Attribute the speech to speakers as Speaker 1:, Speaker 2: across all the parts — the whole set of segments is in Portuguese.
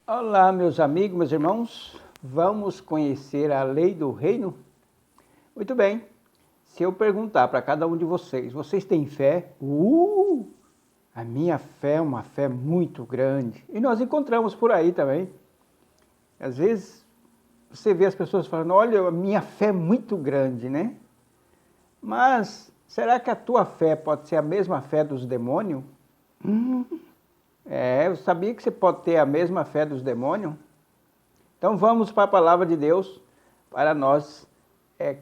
Speaker 1: Olá, meus amigos, meus irmãos, vamos conhecer a lei do reino? Muito bem, se eu perguntar para cada um de vocês, vocês têm fé? A minha fé é uma fé muito grande. E nós encontramos por aí também. Às vezes, você vê as pessoas falando, olha, a minha fé é muito grande, né? Mas, será que a tua fé pode ser a mesma fé dos demônios? Eu sabia que você pode ter a mesma fé dos demônios. Então vamos para a palavra de Deus, para nós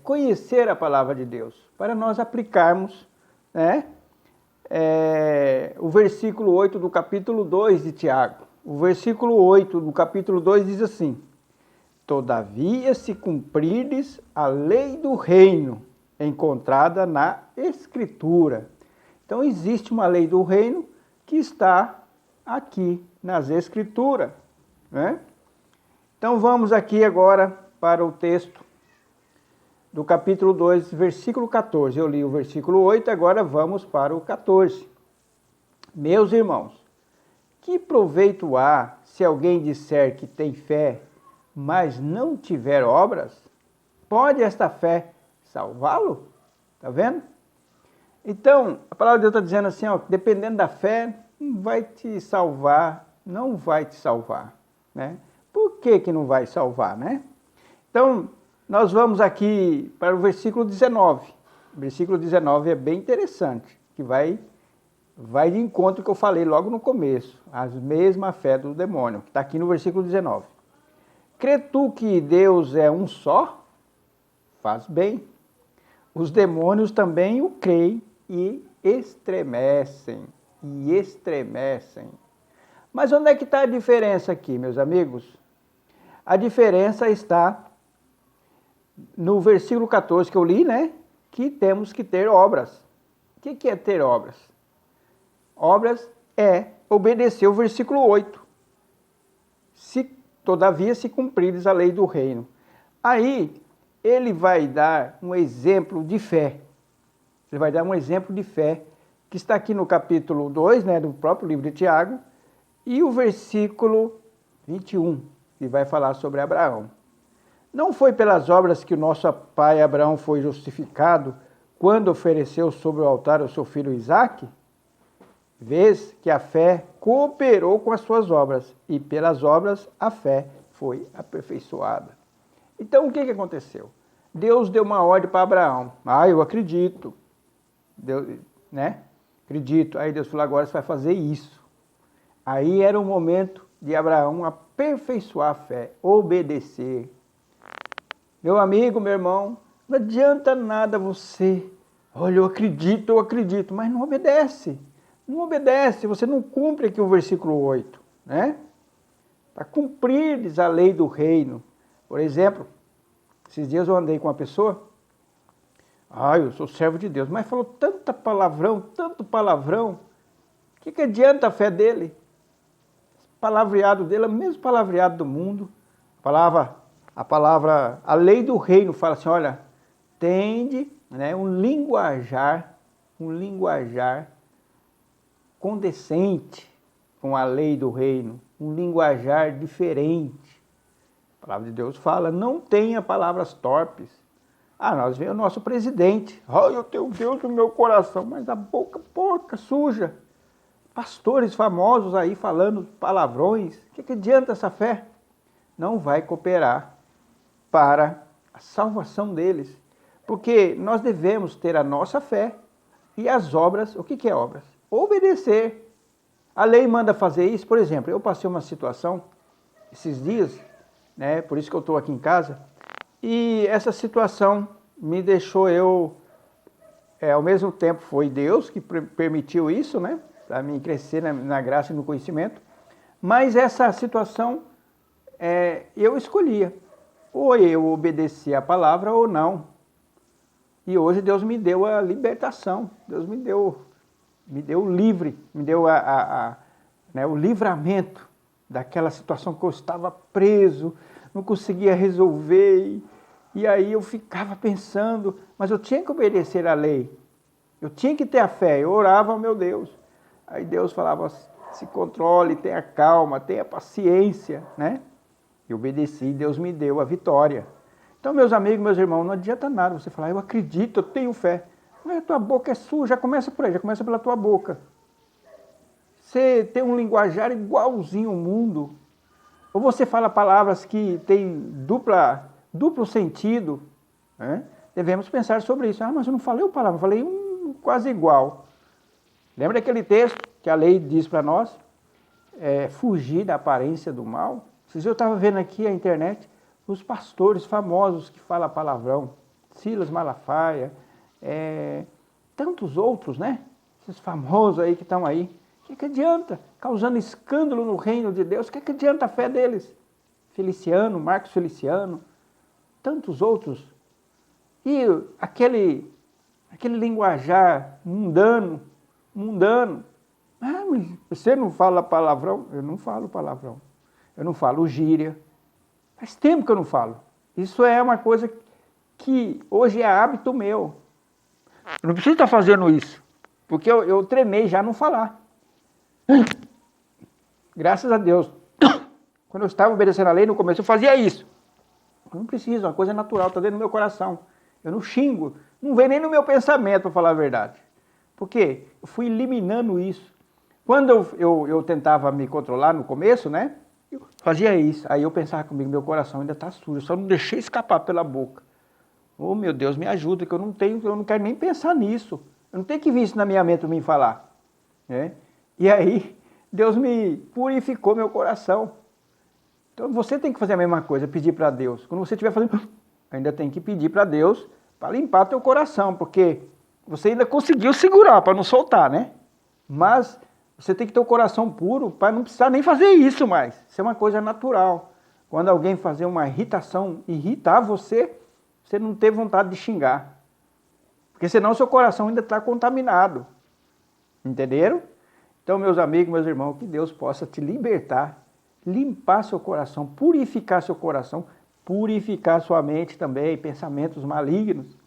Speaker 1: conhecer a palavra de Deus, para nós aplicarmos, né, o versículo 8 do capítulo 2 de Tiago. O versículo 8 do capítulo 2 diz assim: Todavia, se cumprirdes a lei do reino, encontrada na Escritura. Então existe uma lei do reino que está aqui nas Escrituras, né? Então vamos aqui agora para o texto do capítulo 2, versículo 14. Eu li o versículo 8, agora vamos para o 14. Meus irmãos, que proveito há se alguém disser que tem fé, mas não tiver obras? Pode esta fé salvá-lo? Está vendo? Então, a palavra de Deus está dizendo assim, ó, dependendo da fé, não vai te salvar, não vai te salvar, né? Por que não vai salvar, né? Então, nós vamos aqui para o versículo 19. O versículo 19 é bem interessante, que vai de encontro ao que eu falei logo no começo, a mesma fé do demônio, que está aqui no versículo 19. Crê tu que Deus é um só? Faz bem. Os demônios também o creem e estremecem. Mas onde é que está a diferença aqui, meus amigos? A diferença está no versículo 14 que eu li, né? Que temos que ter obras. O que é ter obras? Obras é obedecer o versículo 8. Todavia, se cumprires a lei do reino. Aí, ele vai dar um exemplo de fé. Ele vai dar um exemplo de fé, que está aqui no capítulo 2, né, do próprio livro de Tiago, e o versículo 21, que vai falar sobre Abraão. Não foi pelas obras que o nosso pai Abraão foi justificado quando ofereceu sobre o altar o seu filho Isaque? Vês que a fé cooperou com as suas obras, e pelas obras a fé foi aperfeiçoada. Então o que aconteceu? Deus deu uma ordem para Abraão. Eu acredito. Deus, né? Acredito. Aí Deus falou, agora você vai fazer isso. Aí era o momento de Abraão aperfeiçoar a fé, obedecer. Meu amigo, meu irmão, não adianta nada você, olha, eu acredito, mas não obedece. Não obedece, você não cumpre aqui o versículo 8, né? Para cumprires a lei do reino. Por exemplo, esses dias eu andei com uma pessoa, eu sou servo de Deus, mas falou tanto palavrão, o que adianta a fé dele? O palavreado dele é o mesmo palavreado do mundo. A lei do reino fala assim, olha, tende, né, um linguajar condescente com a lei do reino, um linguajar diferente. A palavra de Deus fala, não tenha palavras torpes. Nós vemos o nosso presidente, eu tenho Deus no meu coração, mas a boca porca, suja. Pastores famosos aí falando palavrões, o que adianta essa fé? Não vai cooperar para a salvação deles, porque nós devemos ter a nossa fé e as obras. O que é obras? Obedecer. A lei manda fazer isso. Por exemplo, eu passei uma situação esses dias, né? Por isso que eu estou aqui em casa, e essa situação me deixou ao mesmo tempo foi Deus que permitiu isso, né? Para mim crescer na graça e no conhecimento, mas essa situação eu escolhia, ou eu obedecia a palavra ou não. E hoje Deus me deu a libertação, Deus me deu livre, me deu o livramento daquela situação que eu estava preso, não conseguia resolver, e aí eu ficava pensando, mas eu tinha que obedecer a lei, eu tinha que ter a fé, eu orava ao meu Deus. Aí Deus falava, se controle, tenha calma, tenha paciência, né? Eu obedeci, Deus me deu a vitória. Então, meus amigos, meus irmãos, não adianta nada você falar, eu acredito, eu tenho fé. Mas a tua boca é suja, já começa por aí, já começa pela tua boca. Você tem um linguajar igualzinho ao mundo, ou você fala palavras que têm duplo sentido, né? Devemos pensar sobre isso. Ah, mas eu não falei uma palavra, eu falei quase igual. Lembra daquele texto que a lei diz para nós? Fugir da aparência do mal. Eu estava vendo aqui a internet, os pastores famosos que falam palavrão, Silas Malafaia, tantos outros, né? Esses famosos aí que estão aí. O que adianta? Causando escândalo no reino de Deus. O que adianta a fé deles? Feliciano, Marcos Feliciano, tantos outros. E aquele linguajar mundano. Ah, mas você não fala palavrão? Eu não falo palavrão. Eu não falo gíria. Faz tempo que eu não falo. Isso é uma coisa que hoje é hábito meu. Eu não preciso estar fazendo isso, porque eu treinei já a não falar. Graças a Deus. Quando eu estava obedecendo a lei, no começo eu fazia isso. Eu não preciso, é uma coisa natural, está dentro do meu coração. Eu não xingo, não vem nem no meu pensamento, para falar a verdade. Por quê? Eu fui eliminando isso. Quando eu tentava me controlar no começo, né? Eu fazia isso. Aí eu pensava comigo, meu coração ainda está sujo, só não deixei escapar pela boca. Oh, meu Deus, me ajuda, que eu não quero nem pensar nisso. Eu não tenho que vir isso na minha mente para mim falar. Né? E aí, Deus me purificou meu coração. Então você tem que fazer a mesma coisa, pedir para Deus. Quando você estiver fazendo, ainda tem que pedir para Deus para limpar teu coração, porque você ainda conseguiu segurar para não soltar, né? Mas você tem que ter o coração puro para não precisar nem fazer isso mais. Isso é uma coisa natural. Quando alguém fazer uma irritação, irritar você, você não ter vontade de xingar. Porque senão seu coração ainda está contaminado. Entenderam? Então, meus amigos, meus irmãos, que Deus possa te libertar, limpar seu coração, purificar seu coração, purificar sua mente também, pensamentos malignos.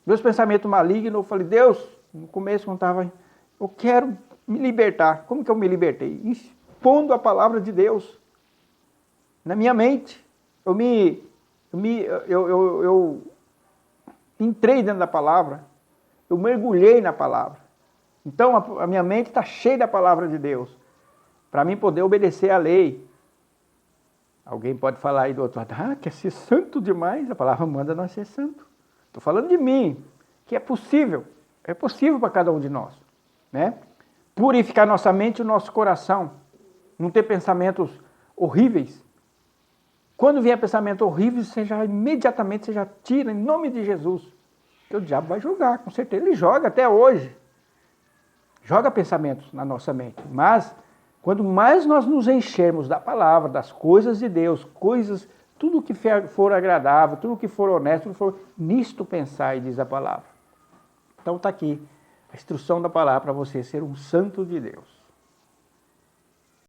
Speaker 1: Meus pensamentos malignos, eu falei, Deus, no começo quando estava, eu quero me libertar. Como que eu me libertei? Expondo a palavra de Deus na minha mente. Eu entrei dentro da palavra, eu mergulhei na palavra. Então a minha mente está cheia da palavra de Deus, para mim poder obedecer à lei. Alguém pode falar aí do outro lado, quer ser santo demais? A palavra manda nós ser santo. Estou falando de mim, que é possível para cada um de nós, né? Purificar nossa mente e o nosso coração, não ter pensamentos horríveis. Quando vier pensamento horrível, imediatamente você já tira, em nome de Jesus. Porque o diabo vai jogar, com certeza, ele joga até hoje. Joga pensamentos na nossa mente, mas quando mais nós nos enchermos da palavra, das coisas de Deus, tudo que for agradável, tudo que for honesto, nisto pensai, diz a palavra. Então está aqui a instrução da palavra para você ser um santo de Deus.